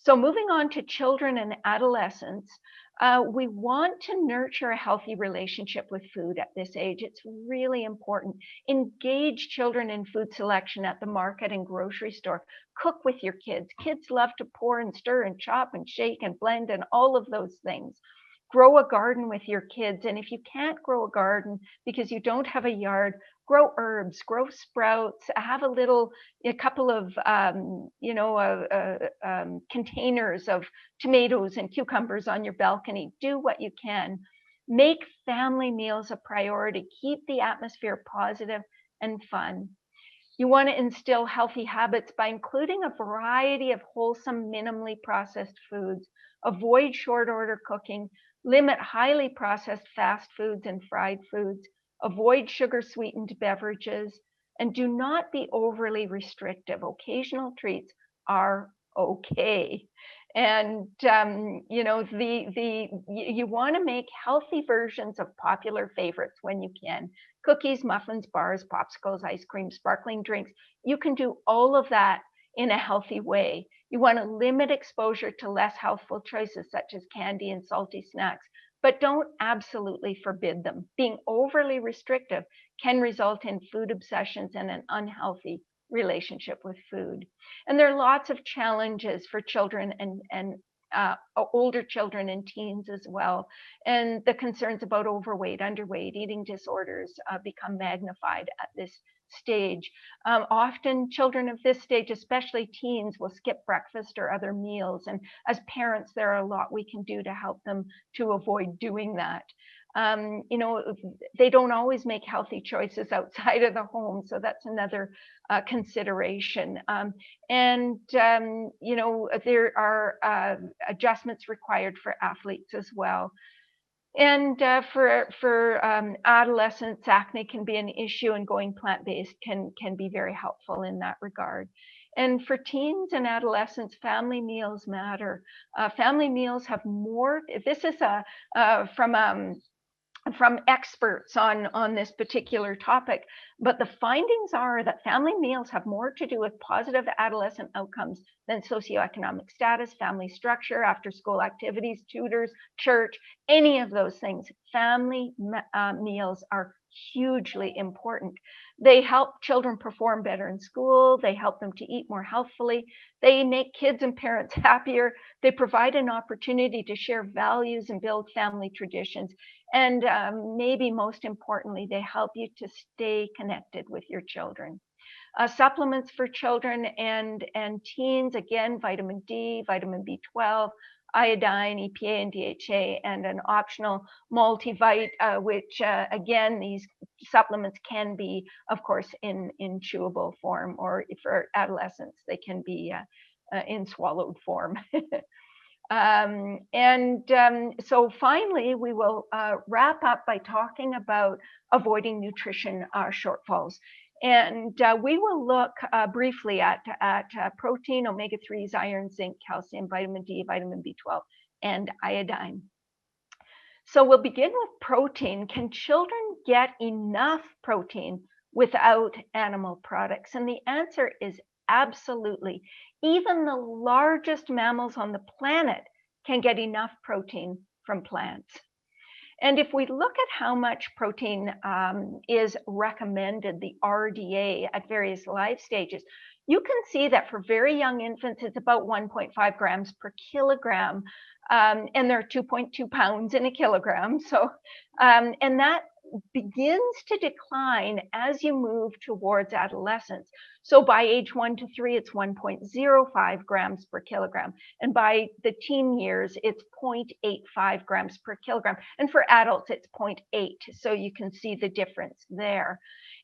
So moving on to children and adolescents, we want to nurture a healthy relationship with food at this age. It's really important. Engage children in food selection at the market and grocery store. Cook with your kids. Kids love to pour and stir and chop and shake and blend and all of those things. Grow a garden with your kids. And if you can't grow a garden because you don't have a yard, grow herbs, grow sprouts, have a couple of, containers of tomatoes and cucumbers on your balcony. Do what you can. Make family meals a priority. Keep the atmosphere positive and fun. You want to instill healthy habits by including a variety of wholesome, minimally processed foods. Avoid short order cooking. Limit highly processed fast foods and fried foods. Avoid sugar sweetened beverages. And do not be overly restrictive. Occasional treats are okay. And you want to make healthy versions of popular favorites when you can. Cookies, muffins, bars, popsicles, ice cream, sparkling drinks. You can do all of that in a healthy way. You want to limit exposure to less healthful choices such as candy and salty snacks, but don't absolutely forbid them. Being overly restrictive can result in food obsessions and an unhealthy relationship with food. And there are lots of challenges for children and older children and teens as well. And the concerns about overweight, underweight, eating disorders become magnified at this stage. Often children of this stage, especially teens, will skip breakfast or other meals. And as parents, there are a lot we can do to help them to avoid doing that. They don't always make healthy choices outside of the home. So that's another consideration. There are adjustments required for athletes as well. And for adolescents, acne can be an issue, and going plant-based can be very helpful in that regard. And for teens and adolescents, family meals matter. Family meals have more. This is from experts on this particular topic, but the findings are that family meals have more to do with positive adolescent outcomes than socioeconomic status, family structure, after school activities, tutors, church, any of those things. Family meals are hugely important. They help children perform better in school. They help them to eat more healthfully. They make kids and parents happier. They provide an opportunity to share values and build family traditions. And maybe most importantly, they help you to stay connected with your children. Supplements for children and teens, again, vitamin D, vitamin B12, iodine, EPA, and DHA, and an optional multivite, which again, these supplements can be, of course, in chewable form, or for adolescents, they can be in swallowed form. So finally, we will wrap up by talking about avoiding nutrition shortfalls. And we will look briefly at protein, omega-3s, iron, zinc, calcium, vitamin D, vitamin B12, and iodine. So we'll begin with protein. Can children get enough protein without animal products? And the answer is absolutely. Even the largest mammals on the planet can get enough protein from plants. And if we look at how much protein is recommended, the RDA, at various life stages, you can see that for very young infants, it's about 1.5 grams per kilogram. And there are 2.2 pounds in a kilogram. So, and that begins to decline as you move towards adolescence. So by age 1 to 3, it's 1.05 grams per kilogram. And by the teen years, it's 0.85 grams per kilogram. And for adults, it's 0.8. So you can see the difference there.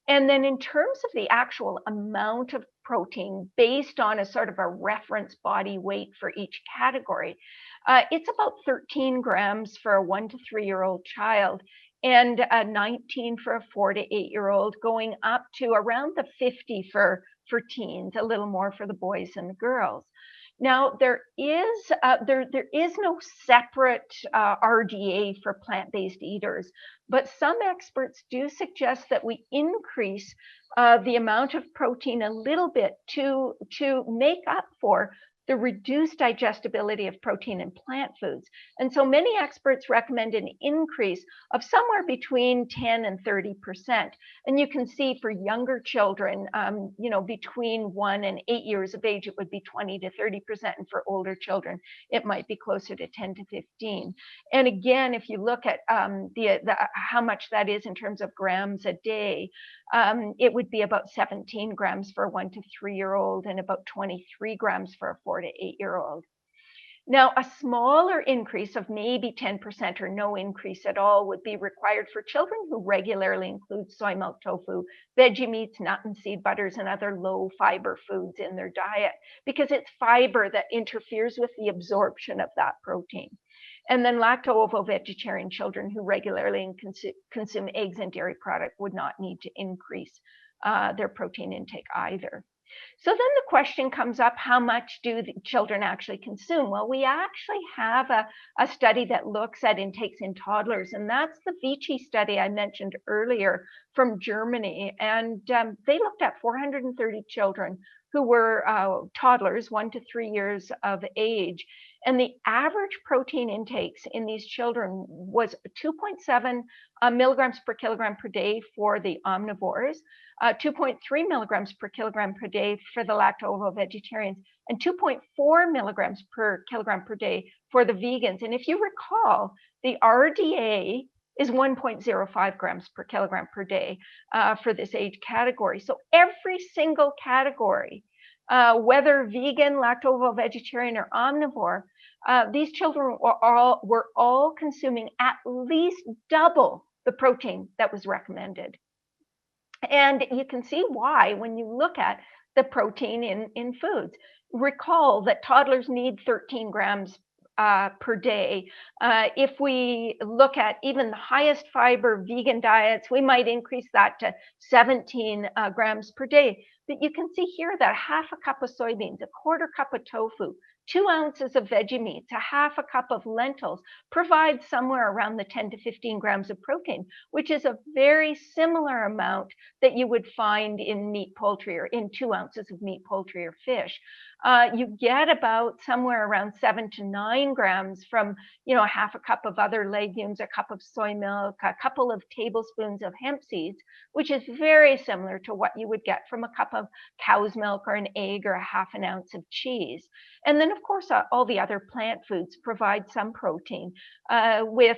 And then in terms of the actual amount of protein based on a sort of a reference body weight for each category, it's about 13 grams for a 1 to 3-year-old child, and 19 for a 4 to 8-year-old, going up to around the 50 for teens, a little more for the boys and the girls. Now, there is no separate RDA for plant-based eaters, but some experts do suggest that we increase the amount of protein a little bit to make up for the reduced digestibility of protein in plant foods. And so many experts recommend an increase of somewhere between 10 and 30%. And you can see for younger children, between 1 and 8 years of age, it would be 20 to 30%. And for older children, it might be closer to 10 to 15. And again, if you look at how much that is in terms of grams a day, it would be about 17 grams for a 1 to 3-year-old and about 23 grams for a 4 to 8-year-old. Now, a smaller increase of maybe 10% or no increase at all would be required for children who regularly include soy milk, tofu, veggie meats, nut and seed butters, and other low fiber foods in their diet, because it's fiber that interferes with the absorption of that protein. And then lacto-ovo-vegetarian children who regularly consume eggs and dairy products would not need to increase their protein intake either. So then the question comes up, how much do the children actually consume? Well, we actually have a study that looks at intakes in toddlers, and that's the Vici study I mentioned earlier from Germany. And they looked at 430 children who were toddlers, 1 to 3 years of age. And the average protein intakes in these children was 2.7 milligrams per kilogram per day for the omnivores, 2.3 milligrams per kilogram per day for the lacto-ovo-vegetarians, and 2.4 milligrams per kilogram per day for the vegans. And if you recall, the RDA is 1.05 grams per kilogram per day for this age category. So every single category, whether vegan, lacto-ovo-vegetarian, or omnivore, these children were all consuming at least double the protein that was recommended. And you can see why when you look at the protein in foods. Recall that toddlers need 13 grams per day. If we look at even the highest fiber vegan diets, we might increase that to 17 grams per day. But you can see here that half a cup of soybeans, a quarter cup of tofu, 2 ounces of veggie meats, a half a cup of lentils provide somewhere around the 10 to 15 grams of protein, which is a very similar amount that you would find in meat, poultry, or in 2 ounces of meat, poultry, or fish. You get about somewhere around 7 to 9 grams from, a half a cup of other legumes, a cup of soy milk, a couple of tablespoons of hemp seeds, which is very similar to what you would get from a cup of cow's milk or an egg or a half an ounce of cheese. And then, of course, all the other plant foods provide some protein, with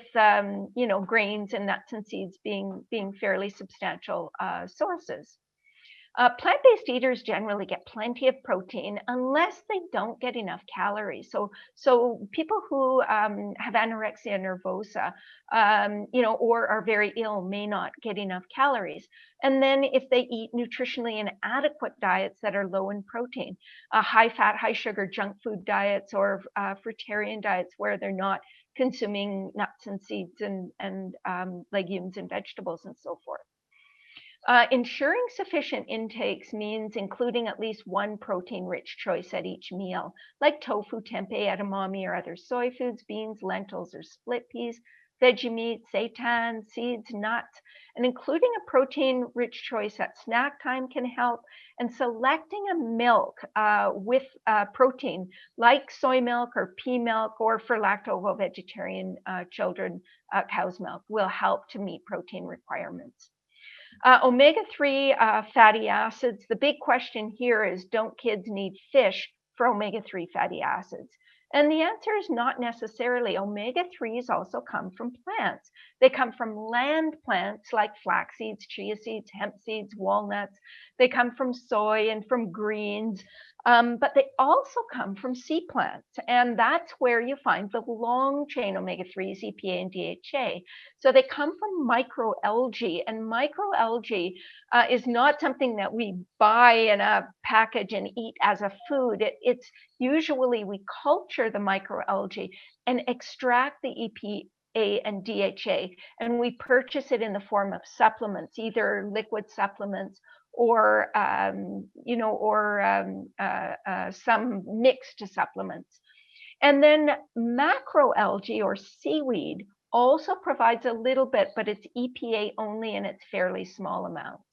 grains and nuts and seeds being fairly substantial sources. Plant-based eaters generally get plenty of protein unless they don't get enough calories. So people who have anorexia nervosa, or are very ill may not get enough calories. And then if they eat nutritionally inadequate diets that are low in protein, high fat, high sugar, junk food diets, or fruitarian diets where they're not consuming nuts and seeds and legumes and vegetables and so forth. Ensuring sufficient intakes means including at least one protein-rich choice at each meal, like tofu, tempeh, edamame, or other soy foods, beans, lentils, or split peas, veggie meat, seitan, seeds, nuts, and including a protein-rich choice at snack time can help, and selecting a milk with protein, like soy milk or pea milk, or for lacto-ovo-vegetarian children, cow's milk, will help to meet protein requirements. Omega-3 fatty acids, the big question here is, don't kids need fish for omega-3 fatty acids? And the answer is not necessarily. Omega-3s also come from plants. They come from land plants like flax seeds, chia seeds, hemp seeds, walnuts. They come from soy and from greens, but they also come from sea plants. And that's where you find the long chain omega-3s, EPA and DHA. So they come from microalgae, and microalgae is not something that we buy in a package and eat as a food. It's usually we culture the microalgae and extract the EPA and DHA, and we purchase it in the form of supplements, either liquid supplements or some mixed supplements. And then macroalgae or seaweed also provides a little bit, but it's EPA only and it's fairly small amounts.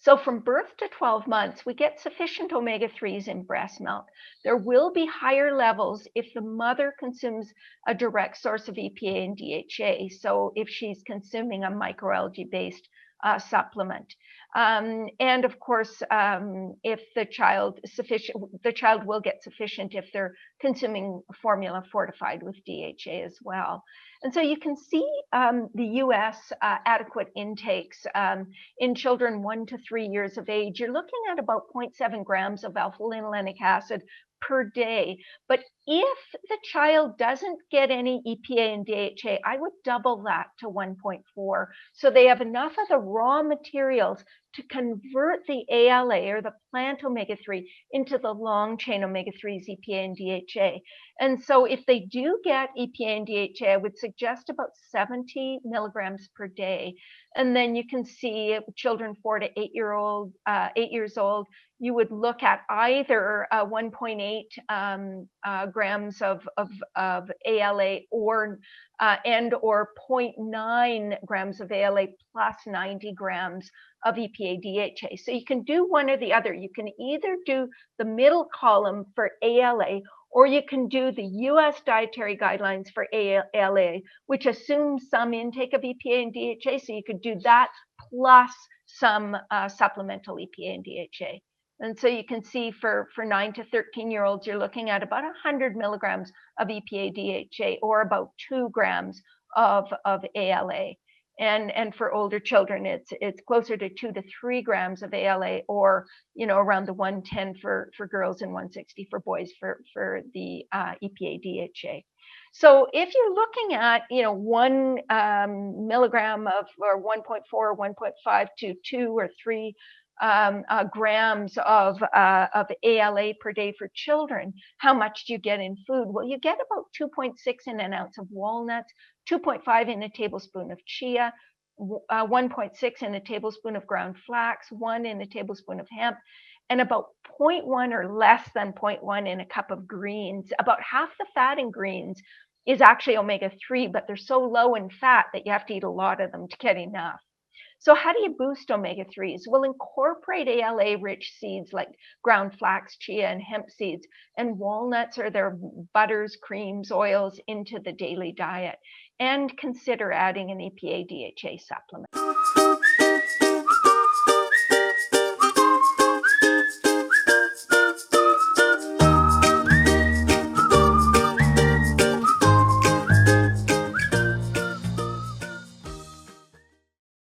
So from birth to 12 months, we get sufficient omega-3s in breast milk. There will be higher levels if the mother consumes a direct source of EPA and DHA. So if she's consuming a microalgae-based supplement. And of course, if the child will get sufficient if they're consuming formula fortified with DHA as well. And so you can see the US adequate intakes in children 1 to 3 years of age. You're looking at about 0.7 grams of alpha-linolenic acid per day. But if the child doesn't get any EPA and DHA, I would double that to 1.4. So they have enough of the raw materials to convert the ALA or the plant omega-3 into the long chain omega-3s, EPA and DHA. And so if they do get EPA and DHA, I would suggest about 70 milligrams per day. And then you can see children 4 to 8 years old, you would look at either 1.8 grams of ALA or and or 0.9 grams of ALA plus 90 grams of EPA DHA. So you can do one or the other. You can either do the middle column for ALA, or you can do the US dietary guidelines for ALA, which assumes some intake of EPA and DHA. So you could do that plus some supplemental EPA and DHA. And so you can see for 9 to 13-year-olds, you're looking at about 100 milligrams of EPA DHA or about 2 grams of ALA. And for older children, it's closer to 2 to 3 grams of ALA, or around the 110 for girls and 160 for boys for the EPA DHA. So if you're looking at 1 milligram of or 1.4 or 1.5 to 2 or 3 grams of ALA per day for children, how much do you get in food? Well, you get about 2.6 in an ounce of walnuts, 2.5 in a tablespoon of chia, 1.6 in a tablespoon of ground flax, 1 in a tablespoon of hemp, and about 0.1 or less than 0.1 in a cup of greens. About half the fat in greens is actually omega-3, but they're so low in fat that you have to eat a lot of them to get enough. So how do you boost omega-3s? Well, incorporate ALA-rich seeds like ground flax, chia, and hemp seeds, and walnuts or their butters, creams, oils into the daily diet. And consider adding an EPA DHA supplement.